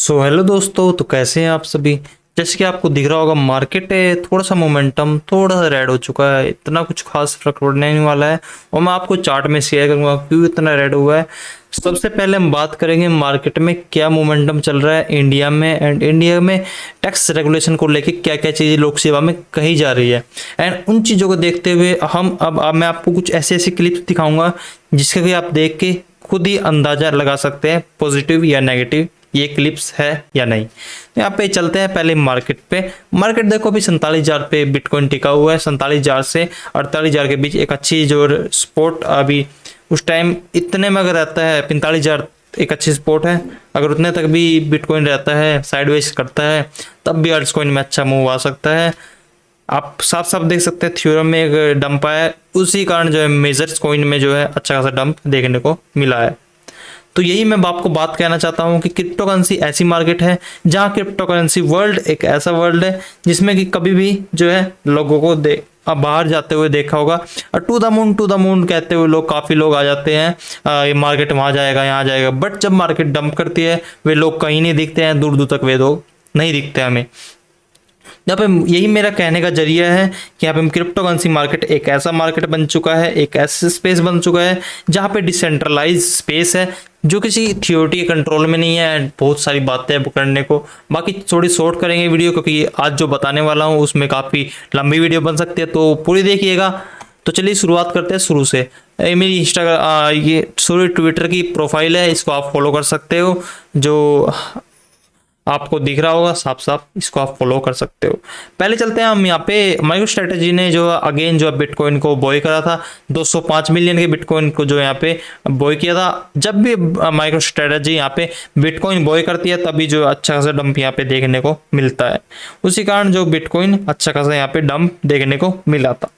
So hello दोस्तों, तो कैसे हैं आप सभी। जैसे कि आपको दिख रहा होगा, मार्केट है थोड़ा सा मोमेंटम थोड़ा सा रेड हो चुका है। इतना कुछ खास फर्क पड़ने नहीं वाला है और मैं आपको चार्ट में शेयर करूंगा क्यों इतना रेड हुआ है। सबसे पहले हम बात करेंगे मार्केट में क्या मोमेंटम चल रहा है इंडिया में, एंड इंडिया में टैक्स रेगुलेशन को लेके क्या क्या चीज़ें लोक सेवा में कही जा रही है। एंड उन चीज़ों को देखते हुए हम अब मैं आपको कुछ ऐसे ऐसे क्लिप्स दिखाऊंगा जिसके कि आप देख के खुद ही अंदाजा लगा सकते हैं पॉजिटिव या नेगेटिव ये क्लिप्स है या नहीं। तो यहाँ पे चलते हैं पहले मार्केट पे। मार्केट देखो अभी 47,000 पे बिटकॉइन टिका हुआ है। 47,000 से 48,000 के बीच एक अच्छी जो स्पोर्ट अभी उस टाइम इतने में अगर रहता है 45,000 एक अच्छी स्पोर्ट है। अगर उतने तक भी बिटकॉइन रहता है साइडवेज करता है तब भी अल्टकॉइन में अच्छा मूव आ सकता है। आप साफ साफ देख सकते हैं थ्योरम में एक डंप आया है, उसी कारण जो है मेजर्स कॉइन में जो है अच्छा खासा डंप देखने को मिला है। तो यही मैं आपको बात कहना चाहता हूँ कि क्रिप्टो करेंसी ऐसी मार्केट है जहाँ क्रिप्टो करेंसी वर्ल्ड एक ऐसा वर्ल्ड है जिसमें कि कभी भी जो है लोगों को अब बाहर जाते हुए देखा होगा और टू द मून कहते हुए लोग काफ़ी लोग आ जाते हैं। ये मार्केट वहाँ जाएगा यहाँ जाएगा, बट जब मार्केट डंप करती है वे लोग कहीं नहीं दिखते हैं, दूर दूर तक वे लोग नहीं दिखते हमें। यहाँ पे यही मेरा कहने का जरिया है कि यहाँ पे क्रिप्टो करेंसी मार्केट एक ऐसा मार्केट बन चुका है, एक ऐसा स्पेस बन चुका है जहाँ पे डिसेंट्रलाइज स्पेस है जो किसी थ्योरिटी के कंट्रोल में नहीं है। बहुत सारी बातें हैं करने को, बाकी थोड़ी शॉर्ट करेंगे वीडियो क्योंकि आज जो बताने वाला हूँ उसमें काफ़ी लंबी वीडियो बन सकती है, तो पूरी देखिएगा। तो चलिए शुरुआत करते हैं शुरू से। ये मेरी इंस्टाग्राम ये सॉरी ट्विटर की प्रोफाइल है, इसको आप फॉलो कर सकते हो, जो आपको दिख रहा होगा साफ साफ, इसको आप फॉलो कर सकते हो। पहले चलते हैं हम यहाँ पे माइक्रो स्ट्रेटजी ने जो अगेन जो बिटकॉइन को बॉय करा था 205 मिलियन के बिटकॉइन को जो यहाँ पे बॉय किया था। जब भी माइक्रो स्ट्रेटजी यहाँ पे बिटकॉइन बॉय करती है तभी जो अच्छा खासा डंप यहाँ पे देखने को मिलता है, उसी कारण जो बिटकॉइन अच्छा खासा यहाँ पे डंप देखने को मिला था।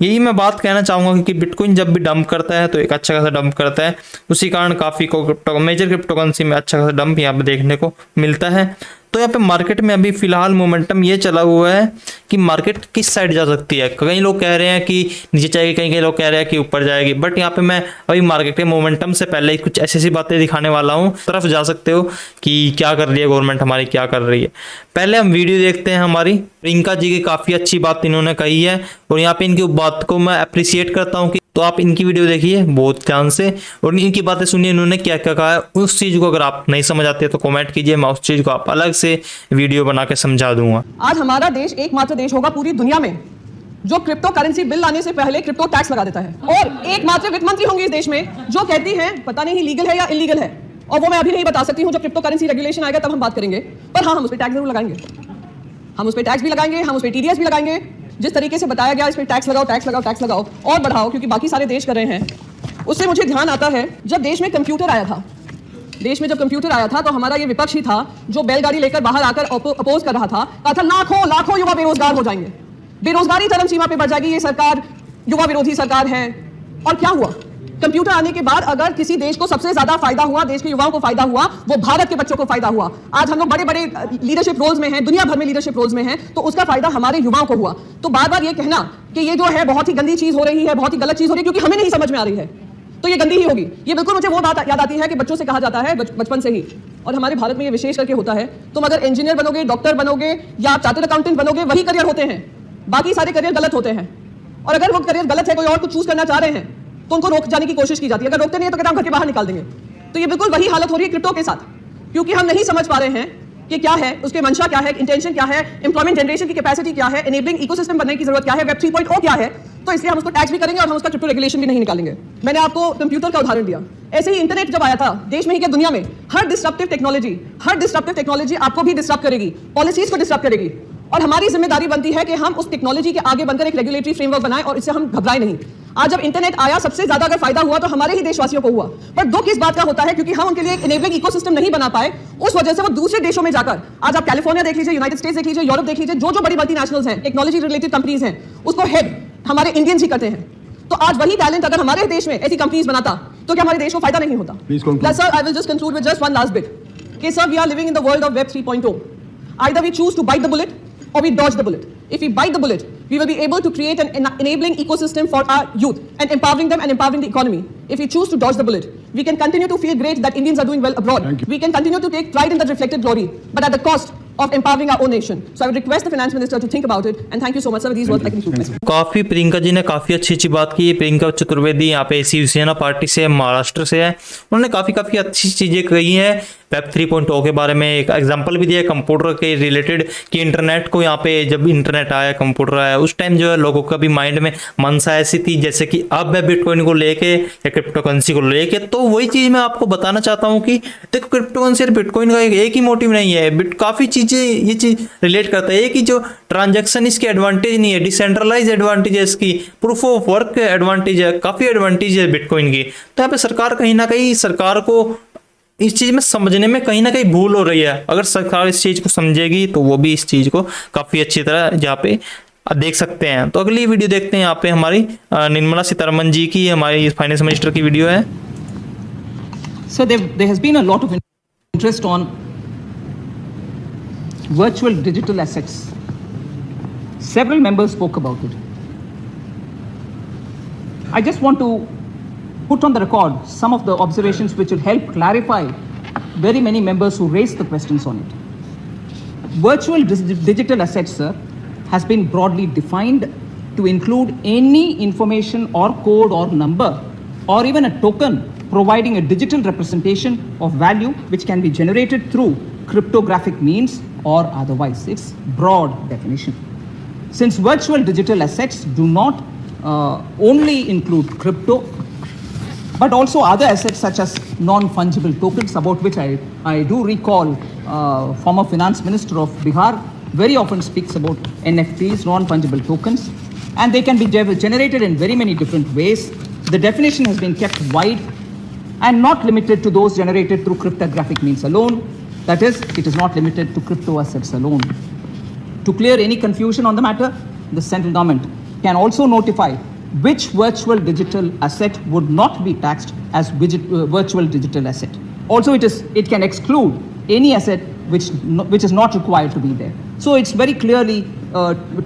यही मैं बात कहना चाहूँगा कि बिटकॉइन जब भी डंप करता है तो एक अच्छा खासा डंप करता है, उसी कारण काफ़ी को मेजर क्रिप्टो करेंसी में अच्छा खासा डंप यहाँ पे देखने को मिलता है। तो यहाँ पे मार्केट में अभी फिलहाल मोमेंटम ये चला हुआ है कि मार्केट किस साइड जा सकती है। कई लोग कह रहे हैं कि नीचे जाएगी, कई लोग कह रहे हैं कि ऊपर जाएगी, बट यहाँ पे मैं अभी मार्केट के मोमेंटम से पहले कुछ ऐसी ऐसी बातें दिखाने वाला हूँ, तरफ जा सकते हो कि क्या कर रही है गवर्नमेंट हमारी, क्या कर रही है। पहले हम वीडियो देखते हैं हमारी। प्रियंका जी की काफ़ी अच्छी बात इन्होंने कही है और यहाँ पे इनकी बात को मैं अप्रिशिएट करता हूँ कि तो आप इनकी वीडियो देखिए बहुत ध्यान से और इनकी बातें सुनिए, इन्होंने क्या क्या कहा है। उस चीज़ को अगर आप नहीं समझ आते तो कमेंट कीजिए, मैं उस चीज़ को आप अलग से वीडियो बना के समझा दूंगा। आज हमारा देश एकमात्र देश होगा पूरी दुनिया में जो क्रिप्टो करेंसी बिल लाने से पहले क्रिप्टो टैक्स लगा देता है, और एकमात्र वित्त मंत्री होंगे इस देश में जो कहती हैं पता नहीं लीगल है या इलीगल है, और वो मैं अभी नहीं बता सकती हूँ। जब क्रिप्टो करेंसी रेगुलेशन आएगा तब हम बात करेंगे, पर हाँ हम उस पर टैक्स जरूर लगाएंगे, हम उस पर टैक्स भी लगाएंगे, हम उस पर टीडीएस भी लगाएंगे। जिस तरीके से बताया गया इस पर टैक्स लगाओ टैक्स लगाओ टैक्स लगाओ और बढ़ाओ क्योंकि बाकी सारे देश कर रहे हैं, उससे मुझे ध्यान आता है जब देश में कंप्यूटर आया था। देश में जब कंप्यूटर आया था तो हमारा ये विपक्ष ही था जो बैलगाड़ी लेकर बाहर आकर अपोज कर रहा था, कहा था लाखों लाखों युवा बेरोजगार हो जाएंगे, बेरोजगारी चरम सीमा पे बढ़ जाएगी, ये सरकार युवा विरोधी सरकार है। और क्या हुआ? कंप्यूटर आने के बाद अगर किसी देश को सबसे ज्यादा फायदा हुआ, देश के युवाओं को फायदा हुआ, वो भारत के बच्चों को फायदा हुआ। आज हम लोग बड़े बड़े लीडरशिप रोल्स में हैं, दुनिया भर में लीडरशिप रोल्स में हैं, तो उसका फायदा हमारे युवाओं को हुआ। तो बार बार ये कहना कि ये जो है बहुत ही गंदी चीज हो रही है, बहुत ही गलत चीज हो रही है क्योंकि हमें नहीं समझ में आ रही है, तो ये गंदी ही होगी। ये बिल्कुल मुझे वो बात याद आती है कि बच्चों से कहा जाता है बचपन से ही, और हमारे भारत में ये विशेष करके होता है, तुम अगर इंजीनियर बनोगे, डॉक्टर बनोगे या आप चार्टर्ड अकाउंटेंट बनोगे वही करियर होते हैं, बाकी सारे करियर गलत होते हैं। और अगर वो करियर गलत है, कोई और कुछ चूज करना चाह रहे हैं तो उनको रोक जाने की कोशिश की जाती है, अगर रोकते नहीं है तो कहते हैं हम घर के बाहर निकाल देंगे। तो ये बिल्कुल वही हालत हो रही है क्रिप्टो के साथ, क्योंकि हम नहीं समझ पा रहे हैं कि क्या है, उसके मंशा क्या है, इंटेंशन क्या है, एम्प्लॉयमेंट जनरेशन की कैपेसिटी क्या है, एनेबलिंग इकोसिस्टम बनने की जरूरत क्या है, वेब 3.0 क्या है। तो इसलिए हम उसको टैक्स भी करेंगे और हम उसका क्रिप्टो रेगुलेशन भी नहीं निकालेंगे। मैंने आपको कंप्यूटर का उदाहरण दिया, ऐसे ही इंटरनेट जब आया था देश में ही क्या दुनिया में, हर डिस्ट्रप्टिव टेक्नोलॉजी आपको भी डिस्टर्ब करेगी, पॉलिसीज को डिस्टर्ब करेगी, और हमारी जिम्मेदारी बनती है कि हम उस टेक्नोलॉजी के आगे बनकर एक रेगुलेटरी फ्रेमवर्क बनाएं और इससे हम घबराएं नहीं। आज जब इंटरनेट आया सबसे ज्यादा अगर फायदा हुआ तो हमारे ही देशवासियों को हुआ, पर दुख इस बात का होता है क्योंकि हम उनके लिए एक इनेबलिंग इकोसिस्टम नहीं बना पाए, उस वजह से वो दूसरे देशों में जाकर, आज आप कैलिफोर्निया देख लीजिए, यूनाइटेड स्टेट्स देख लीजिए, यूरोप देख लीजिए, जो जो बड़ी मल्टीनेशनल्स हैं, टेक्नोलॉजी रिलेटेड कंपनीज हैं, उसको हेड हमारे इंडियंस ही करते हैं। तो आज वही टैलेंट अगर हमारे देश में ऐसी कंपनीज बनाता तो क्या हमारे देश को फायदा नहीं होता? Sir, I will just conclude with just one last bit कि sir, we are living in the world of web 3.0. Either we choose to bite the bullet or we dodge the bullet. If we bite the bullet, we will be able to create an enabling ecosystem for our youth and empowering them and empowering the economy. If we choose to dodge the bullet, we can continue to feel great that Indians are doing well abroad. We can continue to take pride in that reflected glory, but at the cost of empowering our own nation. So I would request the finance minister to think about it, and thank you so much, sir. With these words, I conclude. काफी प्रियंका जी ने काफी अच्छी बात की है। प्रियंका चतुर्वेदी यहाँ पे Shiv Sena party से, महाराष्ट्र से है। उन्होंने काफी अच्छी चीजें कही हैं। वेब 3.0 के बारे में एक एग्जांपल भी दिया है कंप्यूटर के रिलेटेड कि इंटरनेट को यहाँ पे जब इंटरनेट आया, कंप्यूटर आया, उस टाइम जो है लोगों का भी माइंड में मनसा ऐसी थी जैसे कि अब मैं बिटकॉइन को लेके या क्रिप्टो करेंसी को लेके। तो वही चीज मैं आपको बताना चाहता हूँ कि देखो क्रिप्टो करेंसी और बिटकॉइन का एक ही मोटिव नहीं है। काफी चीजें ये चीज रिलेट करता है कि जो ट्रांजैक्शन इसकी एडवांटेज नहीं है, डिसेंट्रलाइज एडवांटेज है इसकी, प्रूफ ऑफ वर्क एडवांटेज है, काफी एडवांटेज है बिटकॉइन की। तो यहाँ पे सरकार कहीं ना कहीं सरकार को इस चीज में समझने में कहीं ना कहीं भूल हो रही है। अगर सरकार इस चीज को समझेगी तो वो भी इस चीज को काफी अच्छी तरह यहाँ पे देख सकते हैं। तो अगली वीडियो देखते हैं। यहाँ पे हमारी निर्मला सीतारमण जी की, हमारी फाइनेंस मिनिस्टर की वीडियो है। So there has been a lot of interest on virtual digital assets. Several members spoke about it. I just want to put on the record some of the observations which will help clarify very many members who raised the questions on it. Virtual digital assets, sir, has been broadly defined to include any information or code or number or even a token providing a digital representation of value which can be generated through cryptographic means or otherwise. It's broad definition. Since virtual digital assets do not only include crypto, but also other assets such as non-fungible tokens, about which I do recall former finance minister of Bihar very often speaks about NFTs, non-fungible tokens, and they can be generated in very many different ways. The definition has been kept wide and not limited to those generated through cryptographic means alone. That is, it is not limited to crypto assets alone. To clear any confusion on the matter, the central government can also notify which virtual digital asset would not be taxed as virtual digital asset. Also, it can exclude any asset which is not required to be there. So it's very clearly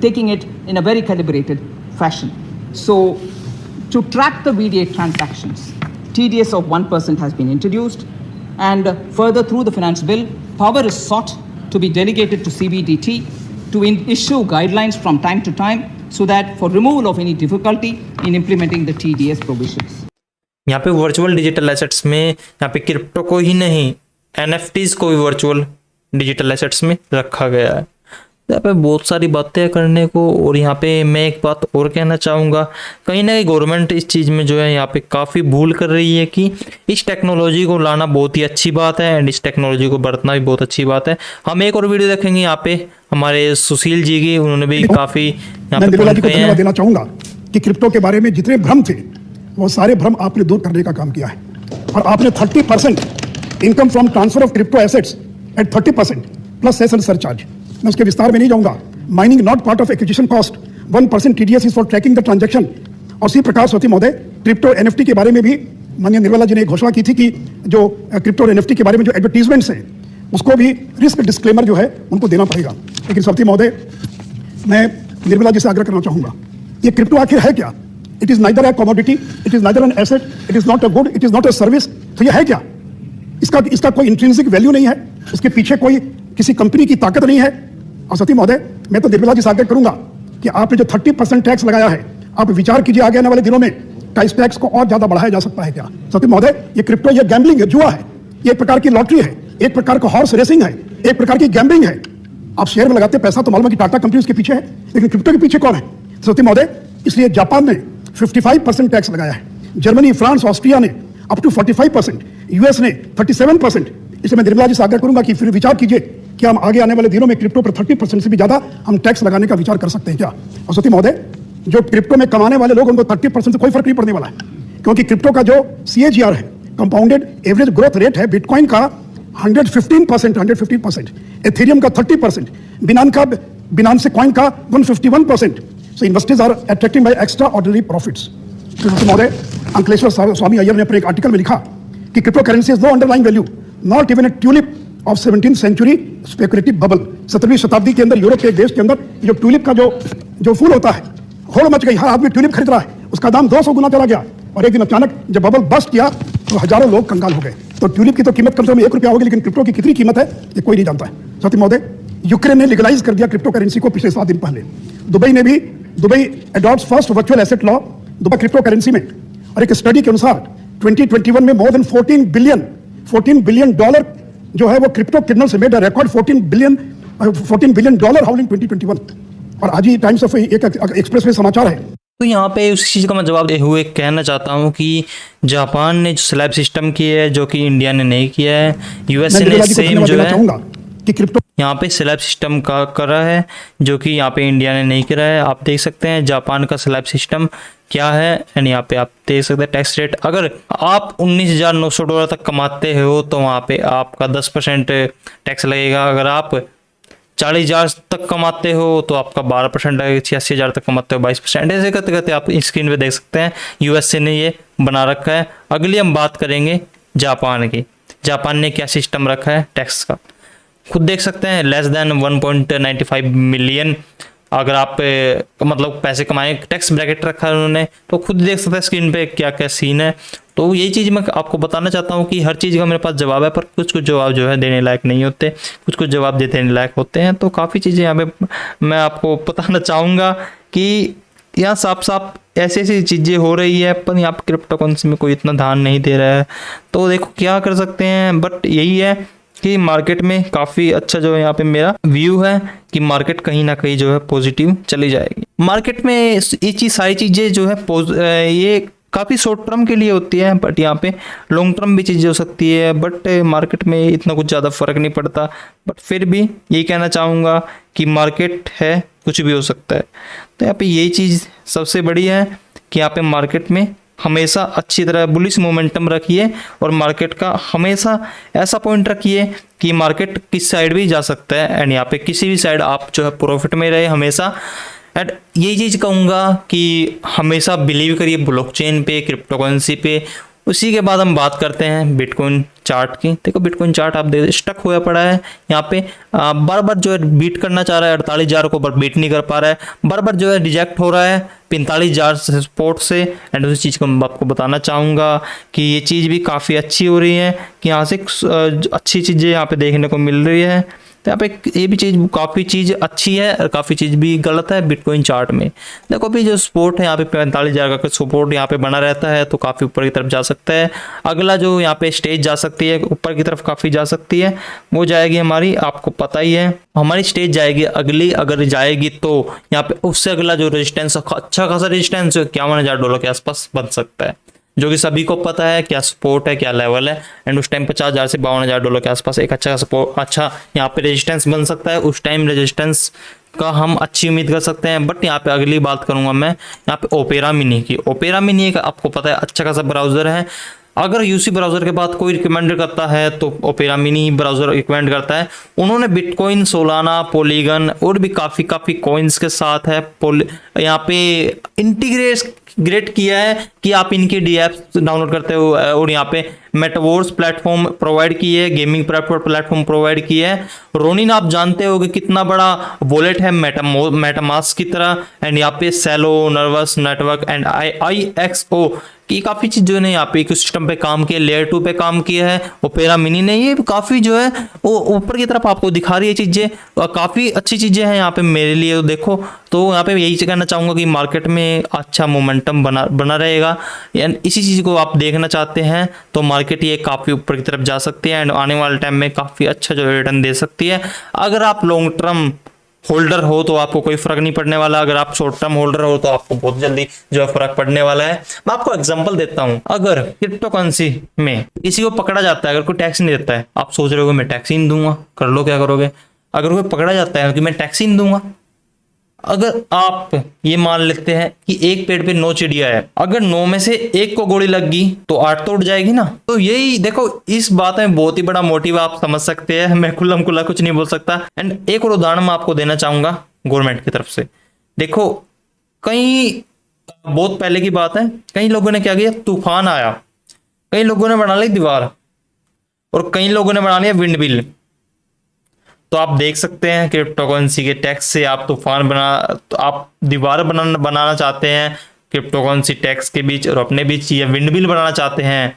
taking it in a very calibrated fashion. So to track the VDA transactions, TDS of 1% has been introduced, and further through the finance bill, power is sought to be delegated to CBDT to issue guidelines from time to time so that for removal of any difficulty in implementing the TDS provisions. यहाँ पे virtual digital assets में यहाँ पे crypto को ही नहीं, NFTs को भी virtual digital assets में रखा गया है। यहाँ पे बहुत सारी बातें करने को। और यहाँ पे मैं एक बात और कहना चाहूँगा, कहीं ना कहीं गवर्नमेंट इस चीज़ में जो है यहाँ पे काफ़ी भूल कर रही है कि इस टेक्नोलॉजी को लाना बहुत ही अच्छी बात है एंड इस टेक्नोलॉजी को बरतना भी बहुत अच्छी बात है। हम एक और वीडियो देखेंगे यहाँ पे हमारे सुशील जी की, उन्होंने भी काफ़ी यहाँ पे धन्यवाद देना चाहूँगा कि क्रिप्टो के बारे में जितने भ्रम थे वो सारे भ्रम आपने दूर करने का काम किया है। और आपने 30% income from transfer of crypto assets at 30% plus cess and surcharge. मैं उसके विस्तार में नहीं जाऊंगा। Mining not part of acquisition cost, 1% TDS is for tracking the transaction. और श्री प्रकाश स्वती महोदय, क्रिप्टो NFT के बारे में भी माननीय निर्मला जी ने घोषणा की थी कि जो क्रिप्टो और NFT के बारे में जो एडवर्टीजमेंट्स हैं उसको भी रिस्क डिस्क्लेमर जो है उनको देना पड़ेगा। लेकिन स्वती महोदय, मैं निर्मला जी से आग्रह करना चाहूंगा, ये क्रिप्टो आखिर है क्या? It is neither A commodity, it is neither an asset, it is not a good, it is not a service. तो ये है क्या? इसका कोई इंट्रिंसिक वैल्यू नहीं है, उसके पीछे कोई किसी कंपनी की ताकत नहीं है। और सती महोदय, मैं तो निर्मला जी से आग्रह करूंगा कि आपने जो 30% टैक्स लगाया है, आप विचार कीजिए आगे आने वाले दिनों में टैक्स को और ज्यादा बढ़ाया जा सकता है क्या? सती महोदय, ये क्रिप्टो, ये गैम्बलिंग है, जुआ है, ये एक प्रकार की लॉटरी है, एक प्रकार का हॉर्स रेसिंग है, एक प्रकार की गैम्बलिंग है। आप शेयर में लगाते पैसा तो मालूम है कि टाटा कंपनी उसके पीछे है, लेकिन क्रिप्टो के पीछे कौन है? सती महोदय, इसलिए जापान ने 55% टैक्स लगाया है, जर्मनी, फ्रांस, ऑस्ट्रिया ने अप टू 45%, यूएस ने 37%। इसलिए मैं निर्मला जी से आग्रह करूंगा कि फिर विचार कीजिए कि हम आगे आने वाले दिनों में क्रिप्टो पर 30% से भी ज्यादा हम टैक्स लगाने का विचार कर सकते हैं क्या? और सती महोदय, जो क्रिप्टो में कमाने वाले लोग उनको 30% से कोई फर्क नहीं पड़ने वाला है, क्योंकि क्रिप्टो का जो CAGR है, कंपाउंडेड एवरेज ग्रोथ रेट है, बिटकॉइन का 115%, एथेरियम का 30%, बिनांस कॉइन का 151%। So investors are attracting by extra ordinary profits. महोदय, अंकलेश्वर स्वामी अय्यर ने अपने एक आर्टिकल में लिखा कि crypto currency is no underlying value, not even a tulip of 17th century speculative bubble. 17वीं शताब्दी के अंदर यूरोप के एक देश के अंदर जो ट्यूलिप का जो जो फूल होता है, होड़ मच गई, हर आदमी ट्यूलिप खरीद रहा है, उसका दाम 200 गुना चला गया, और एक दिन अचानक जब बबल बस्ट किया तो हजारों लोग कंगाल हो गए। तो ट्यूलिप की तो कीमत कम से कम 1 रुपया होगी, लेकिन क्रिप्टो की कितनी कीमत है ये कोई नहीं जानता है। सत्य महोदय, यूक्रेन ने लीगलाइज कर दिया क्रिप्टो करेंसी को पिछले 7 दिन पहले। Dubai adopts first virtual asset law Dubai crypto currency में, और एक स्टडी के अनुसार 2021 में मोर देन 14 बिलियन डॉलर जो है वो crypto criminals made a record 14 billion dollar haul in 2021। और आज ही टाइम्स ऑफ एक एक्सप्रेस में समाचार है। तो यहाँ पे उस चीज़ का मैं जवाब देते हुए कहना चाहता हूँ कि जापान ने जो स्लैब सिस्टम किया है जो कि इंडिया ने नहीं किया है, यूएसए ने सेम जो है कि क्रिप्टो यहाँ पे स्लैब सिस्टम का करा है जो कि यहाँ पे इंडिया ने नहीं करा है। आप देख सकते हैं जापान का स्लैब सिस्टम क्या है, एंड यहाँ पे आप देख सकते हैं टैक्स रेट। अगर आप $19,900 तक कमाते हो तो वहाँ पे आपका 10% टैक्स लगेगा। अगर आप 40,000 तक कमाते हो तो आपका 12% लगेगा। 86,000 तक कमाते हो 22%। ऐसे करते करते आप स्क्रीन पे देख सकते हैं यूएसए ने ये बना रखा है। अगली हम बात करेंगे जापान की। जापान ने क्या सिस्टम रखा है टैक्स का, खुद देख सकते हैं। लेस देन 1.95 मिलियन अगर आप मतलब पैसे कमाए, टैक्स ब्रैकेट रखा है उन्होंने, तो खुद देख सकते हैं स्क्रीन पे क्या क्या सीन है। तो यही चीज़ मैं आपको बताना चाहता हूँ कि हर चीज़ का मेरे पास जवाब है, पर कुछ कुछ जवाब जो है देने लायक नहीं होते, कुछ कुछ जवाब देने लायक होते हैं। तो काफ़ी चीज़ें यहाँ पे मैं आपको बताना चाहूँगा कि यहाँ साफ साफ ऐसी ऐसी चीज़ें हो रही है, पर यहाँ पर क्रिप्टो करेंसी में कोई इतना ध्यान नहीं दे रहा है। तो देखो क्या कर सकते हैं, बट यही है कि मार्केट में काफ़ी अच्छा जो है यहाँ पे मेरा व्यू है कि मार्केट कहीं ना कहीं जो है पॉजिटिव चली जाएगी। मार्केट में ये चीज़ सारी चीज़ें जो है ये काफ़ी शॉर्ट टर्म के लिए होती है, बट यहाँ पे लॉन्ग टर्म भी चीज़ें हो सकती है। बट मार्केट में इतना कुछ ज़्यादा फर्क नहीं पड़ता, बट फिर भी यही कहना चाहूँगा कि मार्केट है, कुछ भी हो सकता है। तो यहाँ पे यही चीज़ सबसे बड़ी है कि यहाँ पे मार्केट में हमेशा अच्छी तरह बुलिश मोमेंटम रखिए, और मार्केट का हमेशा ऐसा पॉइंट रखिए कि मार्केट किस साइड भी जा सकता है, एंड यहाँ पे किसी भी साइड आप जो है प्रॉफिट में रहे हमेशा। एंड यही चीज़ कहूँगा कि हमेशा बिलीव करिए ब्लॉकचेन पे, क्रिप्टो करेंसी पे। उसी के बाद हम बात करते हैं बिटकॉइन चार्ट की। देखो बिटकॉइन चार्ट आप देख स्टक हुआ पड़ा है यहाँ पे, बार बार जो है बीट करना चाह रहा है 48,000 को, पर बीट नहीं कर पा रहा है, बार बार जो है रिजेक्ट हो रहा है 45,000 सपोर्ट से। एंड उसी चीज़ को मैं आपको बताना चाहूँगा कि ये चीज़ भी काफ़ी अच्छी हो रही है कि यहाँ से अच्छी चीज़ें यहाँ पे देखने को मिल रही है। तो यहाँ पे ये भी चीज़ काफ़ी चीज़ अच्छी है और काफ़ी चीज़ भी गलत है बिटकॉइन चार्ट में। देखो अभी जो सपोर्ट है यहाँ पे 45,000 का सपोर्ट यहाँ पे बना रहता है, तो काफ़ी ऊपर की तरफ जा सकता है। अगला जो यहाँ पे स्टेज जा सकती है ऊपर की तरफ काफ़ी जा सकती है, वो जाएगी हमारी, आपको पता ही है हमारी स्टेज जाएगी अगली, अगर जाएगी तो यहाँ पे उससे अगला जो रेजिस्टेंस अच्छा खासा रेजिस्टेंस $51,000 के आसपास बन सकता है, जो कि सभी को पता है क्या सपोर्ट है क्या लेवल है। एंड उस टाइम 50,000 से $52,000 के आसपास एक अच्छा सपोर्ट, अच्छा यहाँ पे रेजिस्टेंस बन सकता है। उस टाइम रेजिस्टेंस का हम अच्छी उम्मीद कर सकते हैं। बट यहाँ पे अगली बात करूंगा मैं यहाँ पे ओपेरा मिनी की। ओपेरा मिनी एक आपको पता है अच्छा खासा ब्राउजर है। अगर यूसी ब्राउजर के बाद कोई रिकमेंड करता है तो ओपेरा मिनी ही ब्राउजर रिकमेंड करता है। उन्होंने बिटकॉइन, सोलाना, पॉलीगन और भी काफ़ी कॉइन्स के साथ है यहाँ पे इंटीग्रेट किया है कि आप इनके डीएप्स डाउनलोड करते हो, और यहाँ पे मेटावर्स प्लेटफॉर्म प्रोवाइड की है, गेमिंग प्लेटफॉर्म प्रोवाइड की है। रोनिन आप जानते हो कि कितना बड़ा वॉलेट है मेटामास्क की तरह। एंड यहाँ पे सेलो, नर्वस नेटवर्क एंड IXO की काफ़ी चीज़ों ने यहाँ पे इकोसिस्टम पे काम किया, लेयर 2 पे काम किया है। ओपेरा मिनी ने ये काफ़ी जो है वो ऊपर की तरफ आपको दिखा रही है चीज़ें, और काफ़ी अच्छी चीज़ें हैं यहाँ पे मेरे लिए। देखो तो यहाँ पे यही कहना चाहूँगा कि मार्केट में अच्छा मोमेंटम बना रहेगा। यानी इसी चीज़ को आप देखना चाहते हैं तो मार्केट ये काफ़ी ऊपर की तरफ जा सकती है, एंड आने वाले टाइम में काफ़ी अच्छा जो रिटर्न दे सकती है। अगर आप लॉन्ग टर्म होल्डर हो तो आपको कोई फर्क नहीं पड़ने वाला, अगर आप शॉर्ट टर्म होल्डर हो तो आपको बहुत जल्दी जो है फर्क पड़ने वाला है। मैं आपको एग्जांपल देता हूं, अगर क्रिप्टो करेंसी में किसी को पकड़ा जाता है, अगर कोई टैक्स नहीं देता है, आप सोच रहे हो मैं टैक्स ही नहीं दूंगा, कर लो क्या करोगे। अगर कोई पकड़ा जाता है कि मैं टैक्स ही नहीं दूंगा, अगर आप ये मान लेते हैं कि एक पेड़ पे 9 चिड़िया है, अगर 9 में से एक को गोली लग गई तो 8 तो उड़ जाएगी ना। तो यही देखो, इस बात में बहुत ही बड़ा मोटिव आप समझ सकते हैं। मैं खुल्लम खुल्ला कुछ नहीं बोल सकता। एंड एक और उदाहरण मैं आपको देना चाहूंगा गवर्नमेंट की तरफ से। देखो कई बहुत पहले की बात है, कई लोगों ने क्या किया, तूफान आया, कई लोगों ने बना ली दीवार और कई लोगों ने बना लिया विंड मिल। तो आप देख सकते हैं क्रिप्टो करेंसी के टैक्स से आप तूफान तो आप दीवार बनाना चाहते हैं क्रिप्टो करेंसी टैक्स के बीच और अपने बीच, या विंडमिल बनाना चाहते हैं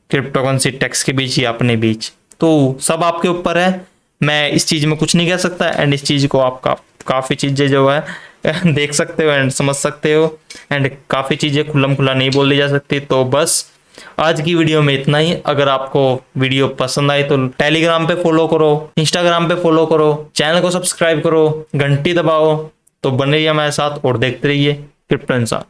क्रिप्टो करेंसी टैक्स के बीच या अपने बीच, तो सब आपके ऊपर है। मैं इस चीज़ में कुछ नहीं कह सकता एंड इस चीज़ को आपका काफ़ी चीज़ें जो है देख सकते हो एंड समझ सकते हो एंड काफ़ी चीज़ें खुल्लम खुल्ला नहीं बोल दी जा सकती। तो बस आज की वीडियो में इतना ही। अगर आपको वीडियो पसंद आई तो टेलीग्राम पे फॉलो करो, इंस्टाग्राम पे फॉलो करो, चैनल को सब्सक्राइब करो, घंटी दबाओ, तो बने रहिए हमारे साथ और देखते रहिए क्रिप्टो इंसान।